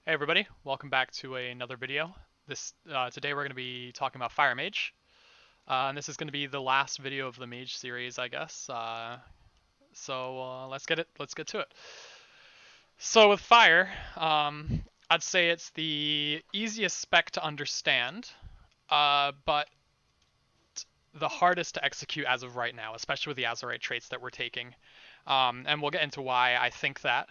Hey everybody, welcome back to another video. Today we're going to be talking about Fire Mage, and this is going to be the last video of the Mage series, I guess. Let's get to it. So with Fire, I'd say it's the easiest spec to understand, but the hardest to execute as of right now, especially with the azerite traits that we're taking. And we'll get into why I think that.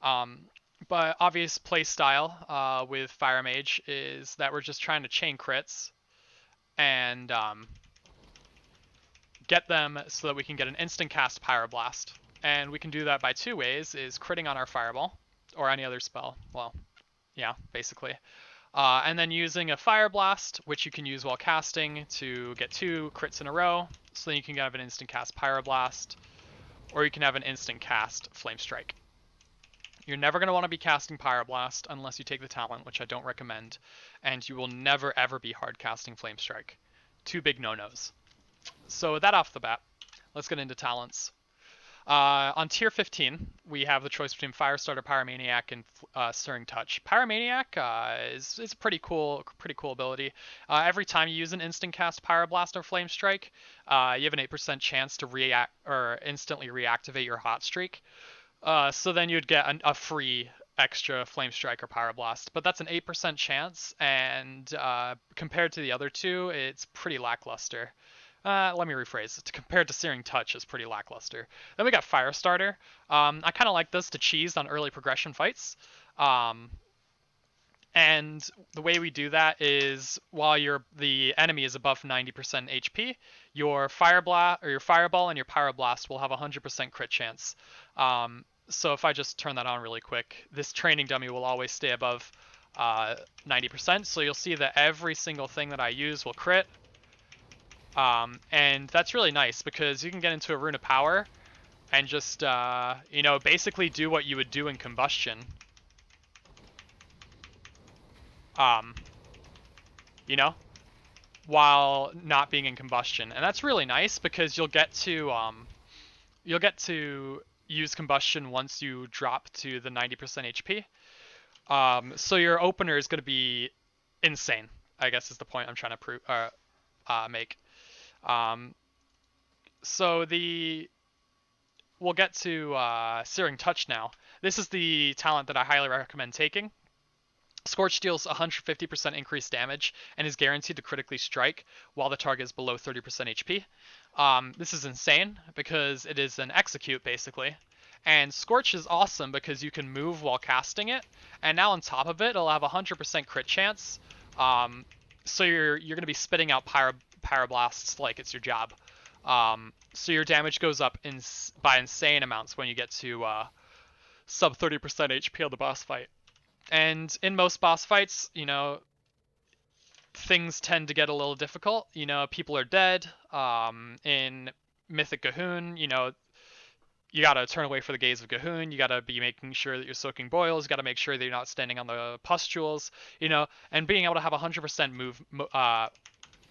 Um, but obvious play style with Fire Mage is that we're just trying to chain crits and get them so that we can get an instant cast Pyroblast. And we can do that by two ways: is critting on our Fireball or any other spell. Well, yeah, basically. And then using a Fire Blast, which you can use while casting to get two crits in a row. So then you can have an instant cast Pyroblast, or you can have an instant cast Flame Strike. You're never going to want to be casting Pyroblast unless you take the talent, which I don't recommend, and you will never ever be hard casting Flame Strike. Two big no-nos. So with that off the bat, let's get into talents. On tier 15, we have the choice between Firestarter, Pyromaniac, and Stirring Touch. Pyromaniac is a pretty cool ability. Every time you use an instant cast Pyroblast or Flame Strike, you have an 8% chance to react or instantly reactivate your Hot Streak. So then you'd get a free extra Flame Strike or Pyroblast, but that's an 8% chance, and compared to the other two, it's pretty lackluster. Let me rephrase. Compared to Searing Touch, is pretty lackluster. Then we got Firestarter. I kind of like this to cheese on early progression fights. Um, and the way we do that is while the enemy is above 90% HP, your your Fireball and your Pyroblast will have a 100% crit chance. So if I just turn that on really quick, this training dummy will always stay above 90%. So you'll see that every single thing that I use will crit. And that's really nice because you can get into a Rune of Power and just, basically do what you would do in Combustion. Um, you know, while not being in Combustion, and that's really nice because you'll get to use Combustion once you drop to the 90% HP. So your opener is going to be insane, I guess is the point I'm trying to make. Um, so we'll get to Searing Touch now. This is the talent that I highly recommend taking. Scorch deals 150% increased damage and is guaranteed to critically strike while the target is below 30% HP. This is insane because it is an execute basically. And Scorch is awesome because you can move while casting it, and now on top of it, it'll have a 100% crit chance. So you're going to be spitting out Pyroblasts like it's your job. So your damage goes up by insane amounts when you get to sub 30% HP on the boss fight. And in most boss fights, things tend to get a little difficult. People are dead. In Mythic Gahoon, you gotta turn away for the gaze of Gahoon. You gotta be making sure that you're soaking boils. You gotta make sure that you're not standing on the pustules. And being able to have 100%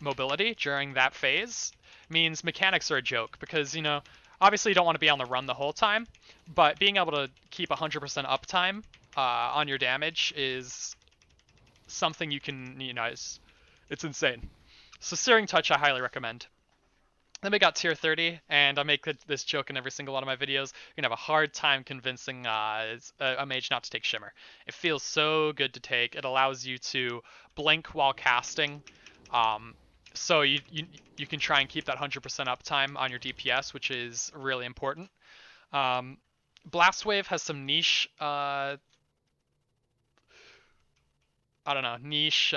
mobility during that phase means mechanics are a joke because obviously you don't want to be on the run the whole time, but being able to keep 100% uptime on your damage is something you can, it's insane. So Searing Touch I highly recommend. Then we got tier 30, and I make this joke in every single one of my videos. You're going to have a hard time convincing a mage not to take Shimmer. It feels so good to take. It allows you to blink while casting. So you can try and keep that 100% uptime on your DPS, which is really important. Blast Wave has some niche, I don't know, niche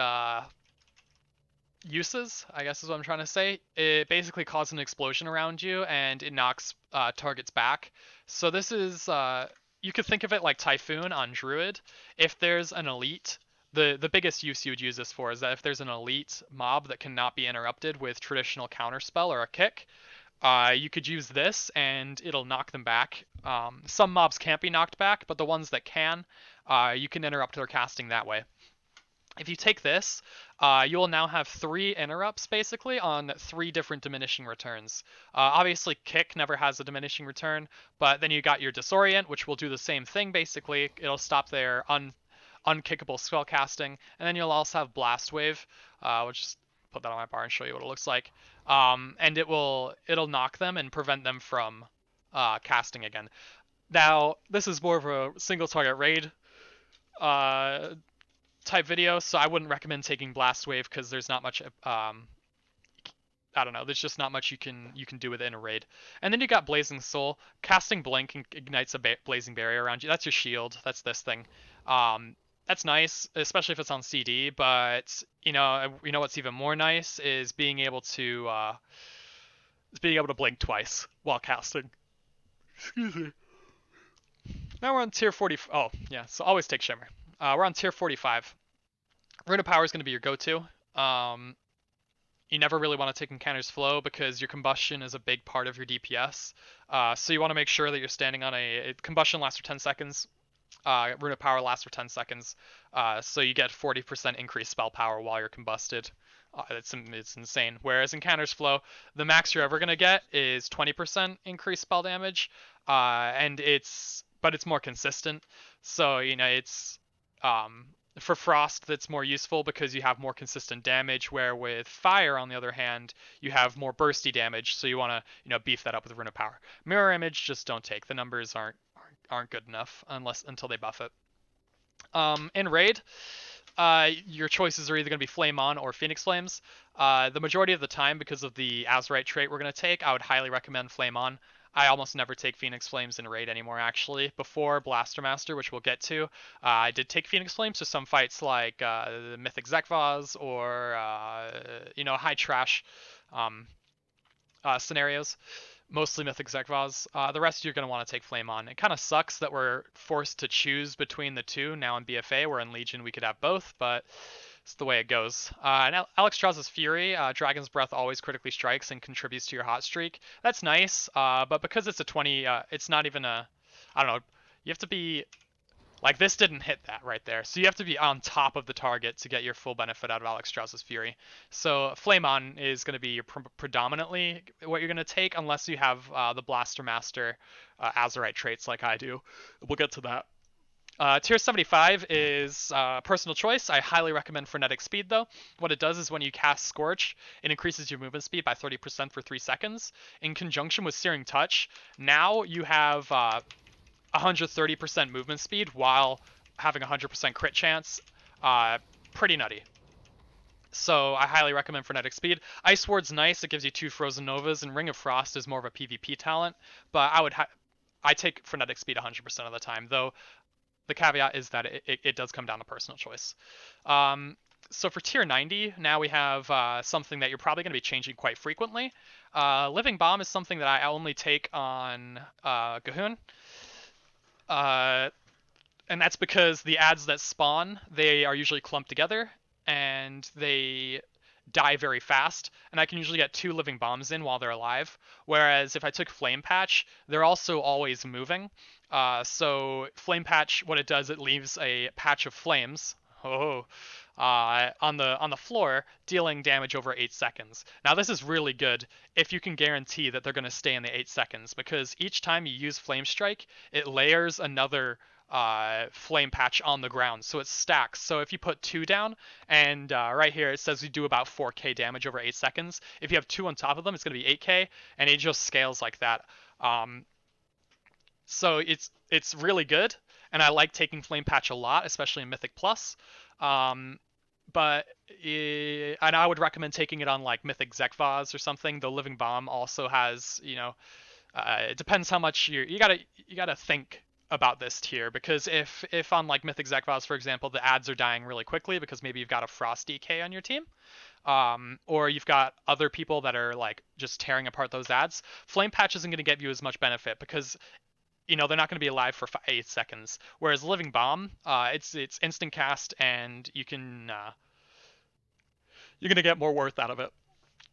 uses, I guess is what I'm trying to say. It basically causes an explosion around you and it knocks targets back. So this is, you could think of it like Typhoon on Druid. If there's an elite, the biggest use you would use this for is that if there's an elite mob that cannot be interrupted with traditional counterspell or a kick, you could use this and it'll knock them back. Some mobs can't be knocked back, but the ones that can, you can interrupt their casting that way. If you take this, you will now have 3 interrupts basically on 3 different diminishing returns. Obviously, Kick never has a diminishing return, but then you got your Disorient, which will do the same thing basically. It'll stop their unkickable spell casting, and then you'll also have Blast Wave, which is put that on my bar and show you what it looks like. And it'll knock them and prevent them from casting again. Now, this is more of a single target raid uh, type video, so I wouldn't recommend taking Blast Wave because there's not much I don't know. There's just not much you can do with it in a raid. And then you got Blazing Soul. Casting Blink ignites a blazing barrier around you. That's your shield. That's this thing. That's nice, especially if it's on CD. But you know what's even more nice is being able to blink twice while casting. Excuse me. Now we're on tier 40. Oh yeah, so always take Shimmer. We're on tier 45. Rune of Power is going to be your go-to. You never really want to take Encounter's Flow because your combustion is a big part of your DPS. So you want to make sure that you're standing on a combustion lasts for 10 seconds. Rune of Power lasts for 10 seconds. So you get 40% increased spell power while you're combusted. It's insane. Whereas Encounter's Flow, the max you're ever going to get is 20% increased spell damage. But it's more consistent. So, it's for Frost that's more useful because you have more consistent damage, where with Fire on the other hand you have more bursty damage, so you want to beef that up with Rune of Power. Mirror Image just don't take. The numbers aren't good enough until they buff it. In raid, your choices are either going to be Flame On or Phoenix Flames. The majority of the time, because of the azerite trait we're going to take, I would highly recommend Flame On. I almost never take Phoenix Flames in raid anymore, actually. Before Blaster Master, which we'll get to, I did take Phoenix Flames to some fights like the Mythic Zekvaz or, high trash scenarios. Mostly Mythic Zekvaz. The rest you're going to want to take Flame On. It kind of sucks that we're forced to choose between the two now in BFA, where in Legion we could have both, but it's the way it goes. And Alexstrasza's Fury, Dragon's Breath always critically strikes and contributes to your hot streak. That's nice, but because it's a 20, it's not even a, I don't know, you have to be, like this didn't hit that right there. So you have to be on top of the target to get your full benefit out of Alexstrasza's Fury. So Flame On is going to be your predominantly what you're going to take, unless you have the Blaster Master Azerite traits like I do. We'll get to that. Tier 75 is personal choice. I highly recommend Frenetic Speed, though. What it does is when you cast Scorch, it increases your movement speed by 30% for 3 seconds. In conjunction with Searing Touch, now you have 130% movement speed while having 100% crit chance. Pretty nutty. So I highly recommend Frenetic Speed. Ice Ward's nice. It gives you 2 Frozen Novas, and Ring of Frost is more of a PvP talent. But I take Frenetic Speed 100% of the time, though the caveat is that it does come down to personal choice. So for tier 90, now we have something that you're probably going to be changing quite frequently. Living Bomb is something that I only take on Gahun. And that's because the ads that spawn, they are usually clumped together, and they die very fast, and I can usually get 2 living bombs in while they're alive. Whereas if I took Flame Patch, they're also always moving. So Flame Patch, what it does, it leaves a patch of flames on the floor, dealing damage over 8 seconds. Now this is really good if you can guarantee that they're going to stay in the 8 seconds, because each time you use Flame Strike, it layers another flame patch on the ground, so it stacks. So if you put 2 down, and right here it says you do about 4k damage over 8 seconds, if you have 2 on top of them, it's going to be 8k, and it just scales like that. So it's really good, and I like taking Flame Patch a lot, especially in Mythic Plus. And I would recommend taking it on like Mythic Zekvaz or something. The Living Bomb also has, it depends how much you gotta think about this tier, because if on like Mythic Zekvaz, for example, the ads are dying really quickly because maybe you've got a Frost DK on your team, or you've got other people that are like just tearing apart those ads, Flame Patch isn't going to give you as much benefit because they're not going to be alive for 8 seconds. Whereas Living Bomb, it's instant cast, and you're going to get more worth out of it.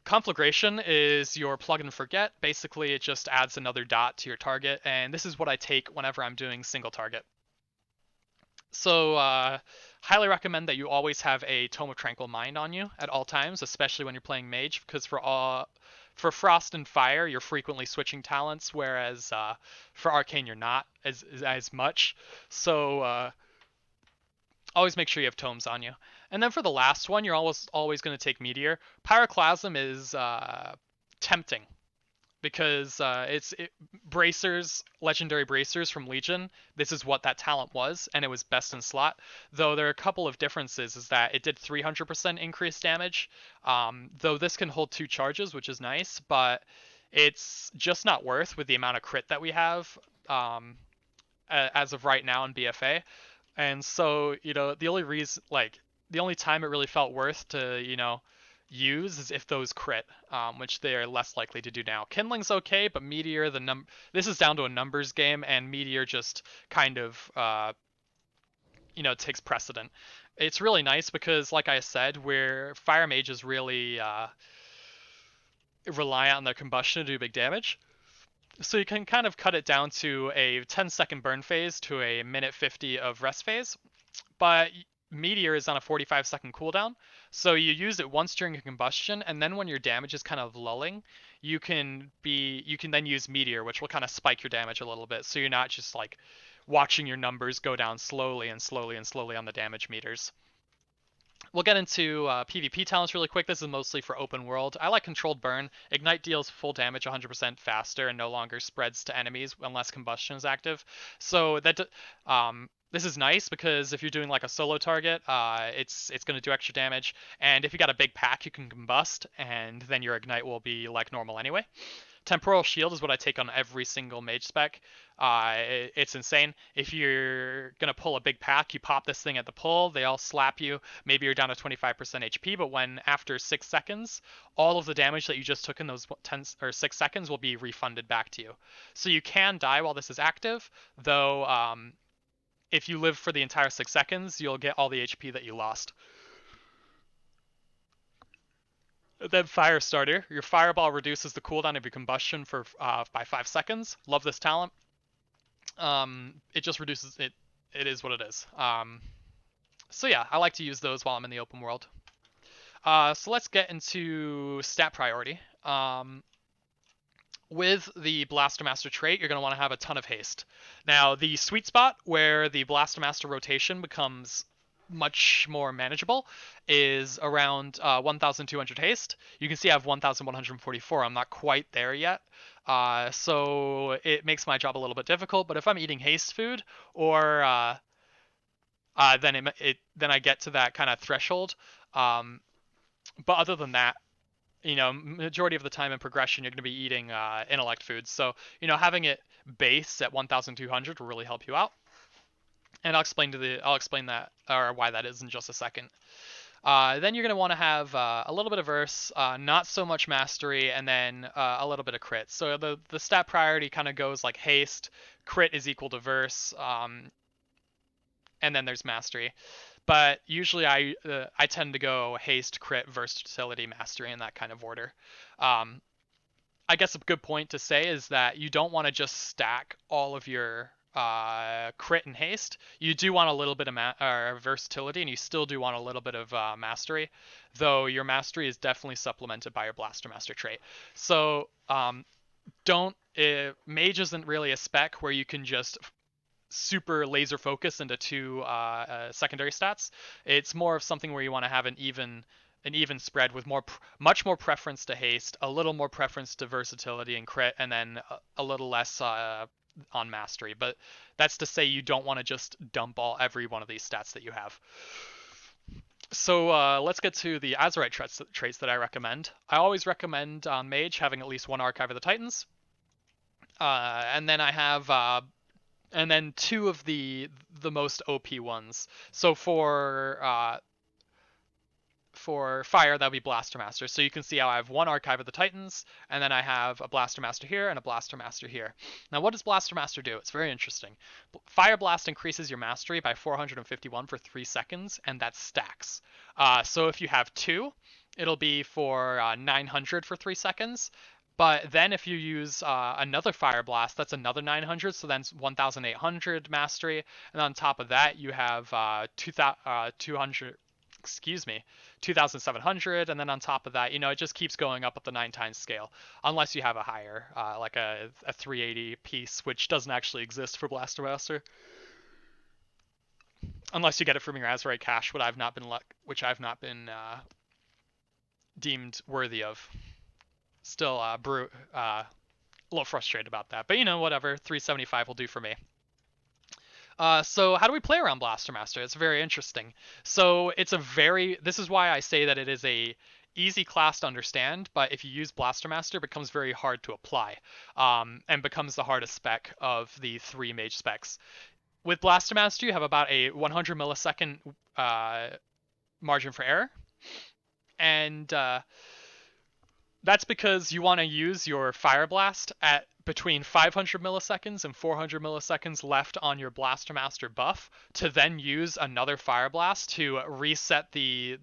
Conflagration is your plug and forget. Basically, it just adds another dot to your target, and this is what I take whenever I'm doing single target. So, highly recommend that you always have a Tome of Tranquil Mind on you at all times, especially when you're playing Mage, because for Frost and Fire, you're frequently switching talents, whereas for Arcane, you're not as much. So Always make sure you have tomes on you. And then for the last one, you're always going to take Meteor. Pyroclasm is tempting because bracers, legendary bracers from Legion. This is what that talent was, and it was best in slot. Though there are a couple of differences. Is that it did 300% increased damage. Though this can hold 2 charges, which is nice, but it's just not worth with the amount of crit that we have as of right now in BFA. And so, the only reason, like, the only time it really felt worth to, use is if those crit, which they are less likely to do now. Kindling's okay, but Meteor, this is down to a numbers game, and Meteor just kind of, takes precedent. It's really nice because, like I said, where Fire Mages really rely on their combustion to do big damage. So you can kind of cut it down to a 10-second burn phase to a minute 50 of rest phase, but Meteor is on a 45-second cooldown, so you use it once during a combustion, and then when your damage is kind of lulling, you can then use Meteor, which will kind of spike your damage a little bit, so you're not just like watching your numbers go down slowly and slowly and slowly on the damage meters. We'll get into PvP talents really quick. This is mostly for open world. I like Controlled Burn. Ignite deals full damage 100% faster and no longer spreads to enemies unless combustion is active. So this is nice because if you're doing like a solo target, it's going to do extra damage. And if you got a big pack, you can combust, and then your Ignite will be like normal anyway. Temporal Shield is what I take on every single mage spec. It's insane. If you're going to pull a big pack, you pop this thing at the pull, they all slap you. Maybe you're down to 25% HP, but when after 6 seconds, all of the damage that you just took in those 10 or 6 seconds will be refunded back to you. So you can die while this is active, though if you live for the entire 6 seconds, you'll get all the HP that you lost. Then Firestarter. Your fireball reduces the cooldown of your combustion by 5 seconds. Love this talent. It just reduces it. It is what it is. So yeah, I like to use those while I'm in the open world. So let's get into stat priority. With the Blaster Master trait, you're going to want to have a ton of haste. Now, the sweet spot where the Blaster Master rotation becomes much more manageable is around 1,200 haste. You can see I have 1,144. I'm not quite there yet. So it makes my job a little bit difficult, but if I'm eating haste food or then I get to that kind of threshold. But other than that, majority of the time in progression, you're going to be eating intellect foods. So, having it base at 1,200 will really help you out. And I'll explain that or why that is in just a second. Then you're going to want to have a little bit of verse, not so much mastery, and then a little bit of crit. So the stat priority kind of goes like haste, crit is equal to verse, and then there's mastery. But usually I tend to go haste, crit, versatility, mastery in that kind of order. I guess a good point to say is that you don't want to just stack all of your crit and haste. You do want a little bit of versatility, and you still do want a little bit of mastery, though your mastery is definitely supplemented by your Blaster Master trait. So Mage isn't really a spec where you can just super laser focus into 2 secondary stats. It's more of something where you want to have an even spread with much more preference to haste, a little more preference to versatility and crit, and then a little less on mastery. But that's to say you don't want to just dump every one of these stats that you have. So let's get to the azerite traits that I recommend. I always recommend on Mage having at least 1 Archive of the Titans. And then I have and then 2 of the most OP ones. So for fire, that would be Blaster Master. So you can see how I have 1 Archive of the Titans, and then I have a Blaster Master here and a Blaster Master here. Now, what does Blaster Master do? It's very interesting. Fire Blast increases your mastery by 451 for 3 seconds, and that stacks. So if you have 2, it'll be for 900 for 3 seconds. But then if you use another Fire Blast, that's another 900, so then 1,800 mastery. And on top of that, you have 2,700, and then on top of that, it just keeps going up at the 9 times scale, unless you have a higher, like a 380 piece, which doesn't actually exist for Blaster Master. unless you get it from your azerite cache, which I've not been deemed worthy of. Still, a little frustrated about that, but whatever. 375 will do for me. So how do we play around Blaster Master? It's very interesting. So this is why I say that it is a easy class to understand, but if you use Blaster Master, it becomes very hard to apply, and becomes the hardest spec of the 3 mage specs. With Blaster Master, you have about a 100 millisecond margin for error, and that's because you want to use your Fire Blast at between 500 milliseconds and 400 milliseconds left on your Blaster Master buff to then use another Fire Blast to reset to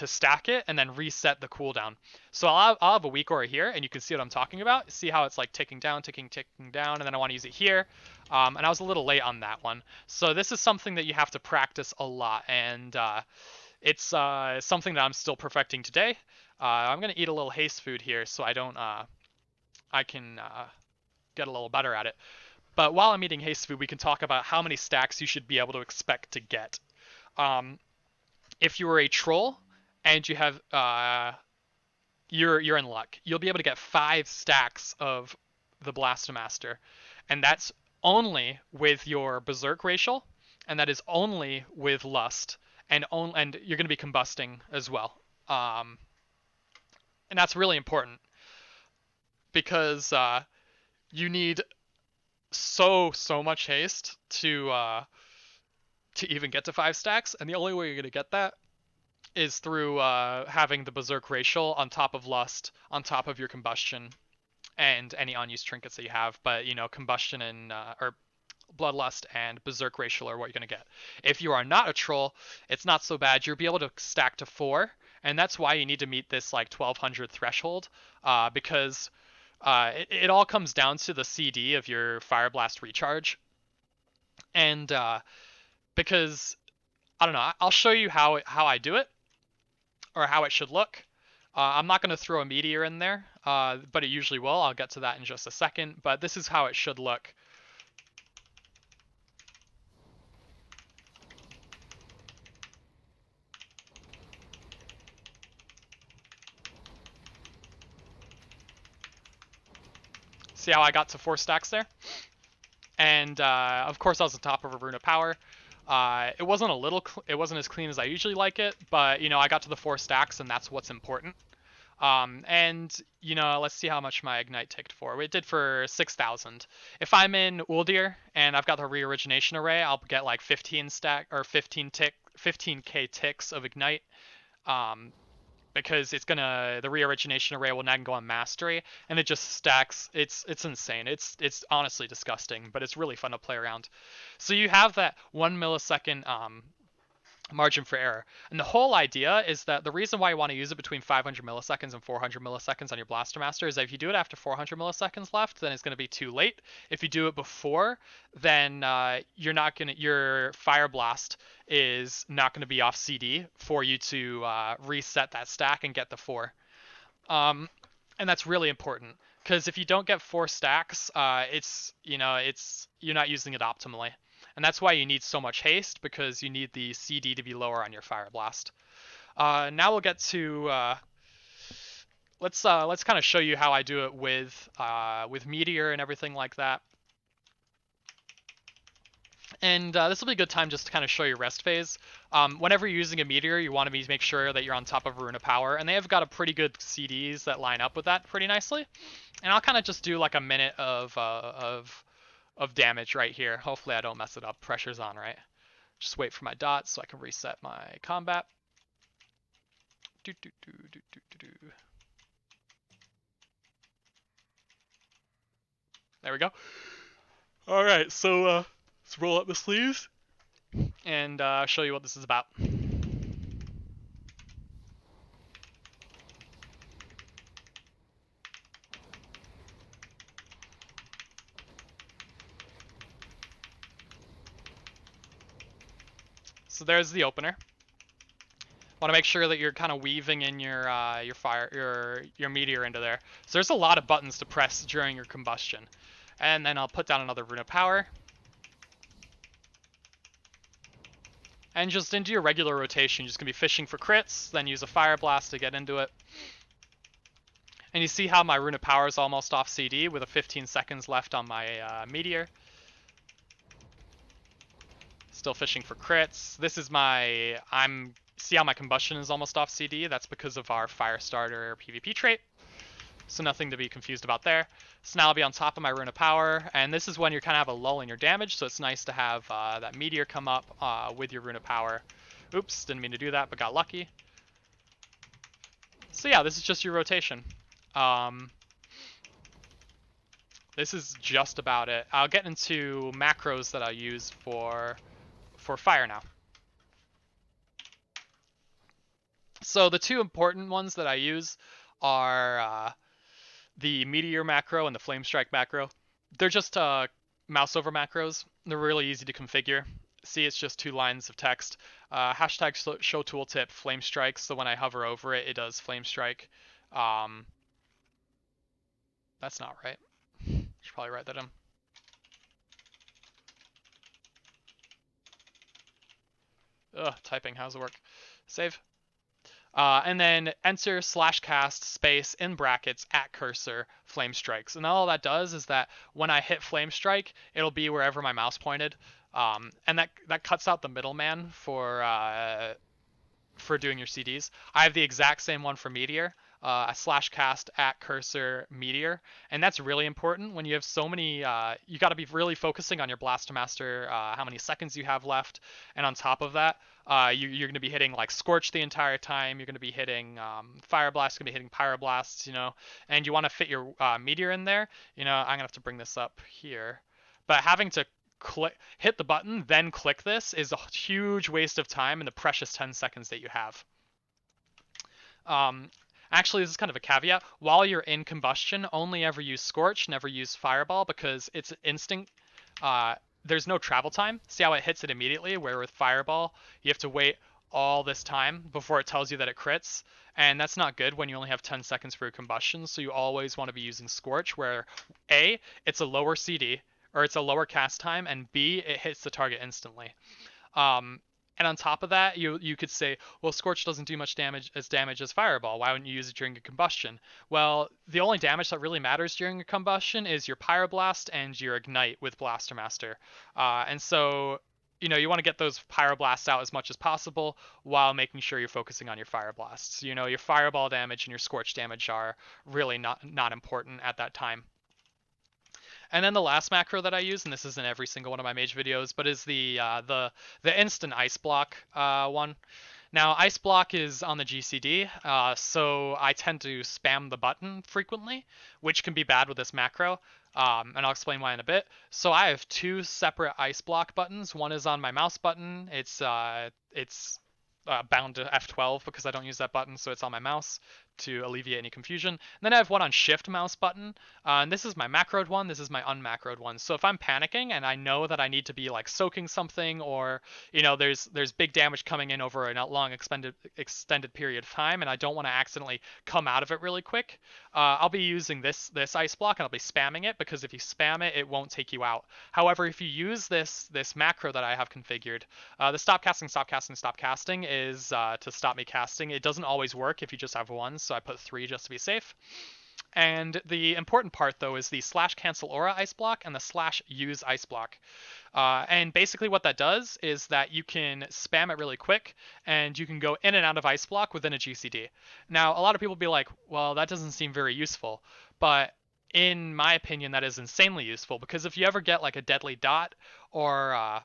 stack it and then reset the cooldown. So I'll have a weak aura here, and you can see what I'm talking about. See how it's like ticking down, ticking down, and then I want to use it here. And I was a little late on that one. So this is something that you have to practice a lot, and it's something that I'm still perfecting today. I'm gonna eat a little haste food here so I can get a little better at it. But while I'm eating haste food, we can talk about how many stacks you should be able to expect to get. If you were a troll and you have you're in luck. You'll be able to get 5 stacks of the Blaster Master, and that's only with your Berserk Racial, and that is only with Lust, and you're going to be combusting as well. And that's really important because you need so much haste to even get to 5 stacks, and the only way you're going to get that is through having the Berserk Racial on top of Lust, on top of your Combustion, and any unused trinkets that you have. But Combustion and or Bloodlust and Berserk Racial are what you're going to get. If you are not a troll, it's not so bad. You'll be able to stack to 4, and that's why you need to meet this like 1200 threshold, because it all comes down to the CD of your Fire Blast recharge. And because, I don't know, I'll show you how I do it, or how it should look. I'm not going to throw a meteor in there, but it usually will. I'll get to that in just a second, but this is how it should look. See how I got to 4 stacks there? And of course I was on top of a Rune of Power. It wasn't as clean as I usually like it, but I got to the 4 stacks, and that's what's important. And let's see how much my Ignite ticked for. It did for 6,000. If I'm in Uldir and I've got the Reorigination Array, I'll get like 15k ticks of Ignite. Because the Reorigination Array will then go on Mastery, and it just stacks. It's insane. It's honestly disgusting, but it's really fun to play around. So you have that 1 millisecond margin for error, and the whole idea is that the reason why you want to use it between 500 milliseconds and 400 milliseconds on your Blaster Master is that if you do it after 400 milliseconds left, then it's going to be too late. If you do it before, then your Fire Blast is not going to be off CD for you to reset that stack and get the 4. And that's really important, because if you don't get 4 stacks, you're not using it optimally. And that's why you need so much haste, because you need the CD to be lower on your Fire Blast. Now we'll get to let's kind of show you how I do it with Meteor and everything like that. And this will be a good time just to kind of show your rest phase. Whenever you're using a Meteor, you want to make sure that you're on top of Rune of Power, and they have got a pretty good CDs that line up with that pretty nicely. And I'll kind of just do like a minute of damage right here. Hopefully I don't mess it up. Pressure's on, right? Just wait for my dots so I can reset my combat. There we go. All right, so let's roll up the sleeves and show you what this is about. So there's the opener. Want to make sure that you're kind of weaving in your meteor into there. So there's a lot of buttons to press during your combustion. And then I'll put down another Rune of Power. And just into your regular rotation, you're just going to be fishing for crits, then use a Fire Blast to get into it. And you see how my Rune of Power is almost off CD with a 15 seconds left on my Meteor. Still fishing for crits. This is my... See how my Combustion is almost off CD? That's because of our Fire Starter PvP trait. So nothing to be confused about there. So now I'll be on top of my Rune of Power, and this is when you kind of have a lull in your damage, so it's nice to have that Meteor come up with your Rune of Power. Oops, didn't mean to do that, but got lucky. So yeah, this is just your rotation. This is just about it. I'll get into macros that I use for fire now. So the two important ones that I use are the Meteor macro and the Flame Strike macro. They're just mouse over macros. They're really easy to configure. See, it's just 2 lines of text. Hashtag show tooltip Flame Strike, so when I hover over it, it does Flame Strike. That's not right. Should probably write that in. Ugh, typing, how's it work? Save. And then enter /cast space in brackets at cursor flame strikes. And all that does is that when I hit flame strike, it'll be wherever my mouse pointed. And that cuts out the middleman for doing your CDs. I have the exact same one for Meteor, a /cast at cursor Meteor, and that's really important when you have so many. You got to be really focusing on your Blaster Master, how many seconds you have left, and on top of that, you're going to be hitting like Scorch the entire time. You're going to be hitting Fire Blast, going to be hitting Pyroblasts, and you want to fit your Meteor in there. I'm going to have to bring this up here, but having to hit the button, then click this is a huge waste of time in the precious 10 seconds that you have. Actually, this is kind of a caveat. While you're in combustion, only ever use Scorch, never use Fireball, because it's instant. There's no travel time. See how it hits it immediately, where with Fireball, you have to wait all this time before it tells you that it crits. And that's not good when you only have 10 seconds for your combustion, so you always want to be using Scorch, where A, it's a lower CD, or it's a lower cast time, and B, it hits the target instantly. And on top of that, you could say, well, Scorch doesn't do much damage as Fireball. Why wouldn't you use it during a combustion? Well, the only damage that really matters during a combustion is your Pyroblast and your Ignite with Blaster Master. And so, you want to get those Pyroblasts out as much as possible while making sure you're focusing on your Fire Blasts. Your Fireball damage and your Scorch damage are really not important at that time. And then the last macro that I use, and this is in every single one of my Mage videos, but is the instant Ice Block one. Now, Ice Block is on the GCD, so I tend to spam the button frequently, which can be bad with this macro, and I'll explain why in a bit. So I have 2 separate Ice Block buttons. One is on my mouse button. It's bound to F12 because I don't use that button, so it's on my mouse to alleviate any confusion. And then I have one on Shift mouse button, and this is my macroed one, this is my unmacroed one. So if I'm panicking and I know that I need to be like soaking something, or there's big damage coming in over a long extended period of time, and I don't want to accidentally come out of it really quick, I'll be using this Ice Block, and I'll be spamming it, because if you spam it, it won't take you out. However, if you use this macro that I have configured, the stop casting is to stop me casting. It doesn't always work if you just have one, so I put 3 just to be safe. And the important part, though, is the /cancel aura Ice Block and the /use Ice Block. And basically what that does is that you can spam it really quick, and you can go in and out of Ice Block within a GCD. Now, a lot of people be like, well, that doesn't seem very useful. But in my opinion, that is insanely useful, because if you ever get like a deadly dot, or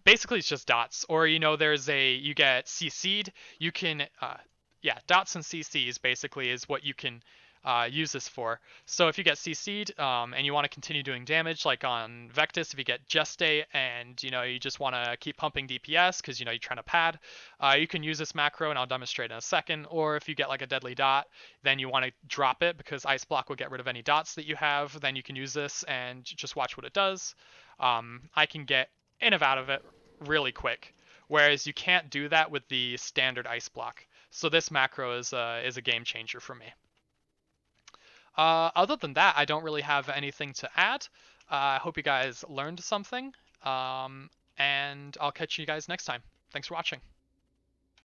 basically it's just dots, or you get CC'd, you can dots and CCs basically is what you can use this for. So if you get CC'd and you want to continue doing damage, like on Vectis, if you get Gestate and you just want to keep pumping DPS because you're trying to pad, you can use this macro, and I'll demonstrate in a second. Or if you get like a deadly dot, then you want to drop it because Ice Block will get rid of any dots that you have, then you can use this and just watch what it does. I can get in and out of it really quick, whereas you can't do that with the standard Ice Block. So this macro is a game changer for me. Other than that, I don't really have anything to add. I hope you guys learned something. and I'll catch you guys next time. Thanks for watching.